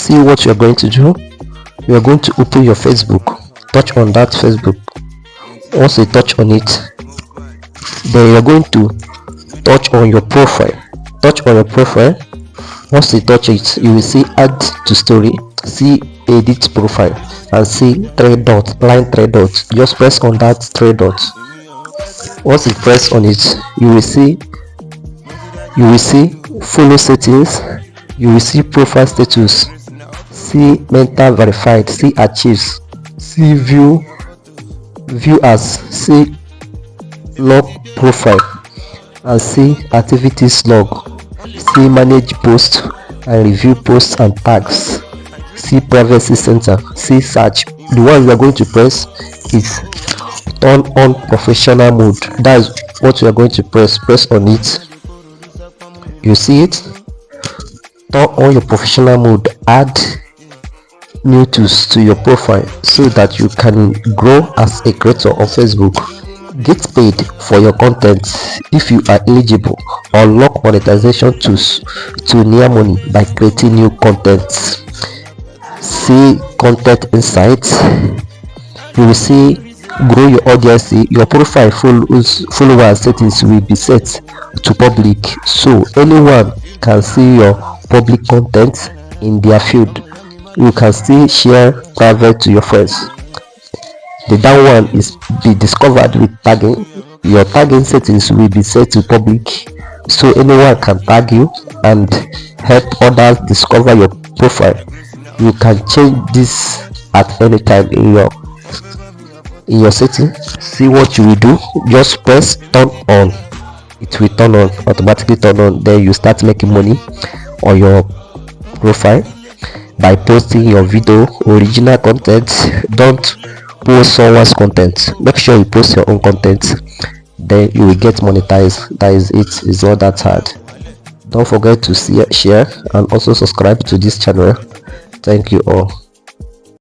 see what you're going to do. You're going to open your Facebook, touch on that Facebook. Once you touch on it, then you're going to touch on your profile. Once you touch it, you will see add to story, see edit profile, and see line three dots. Just press on that three dots. Once you press on it, you will see follow settings, you will see profile status, see mental verified, see achieves, see view as, see log profile, and see activities log, see manage post and review posts and tags, see privacy center, see search. The one you are going to press is turn on professional mode. That's what you are going to press on it. You see it, turn on your professional mode, add new tools to your profile so that you can grow as a creator on Facebook. Get paid for your content if you are eligible. Unlock monetization tools to near money by creating new content. See content insights. You will see grow your audience. Your profile follower settings will be set to public, so anyone can see your public content in their field. You can still share private to your friends. The down one is be discovered with tagging. Your tagging settings will be set to public, so anyone can tag you and help others discover your profile. You can change this at any time in your setting. See what you will do. Just press turn on. It will turn on, automatically turn on. Then you start making money on your profile by posting your video, original content. Don't post someone's content. Make sure you post your own content, then you will get monetized. That is it. It's not that hard. Don't forget to share and also subscribe to this channel. Thank you all.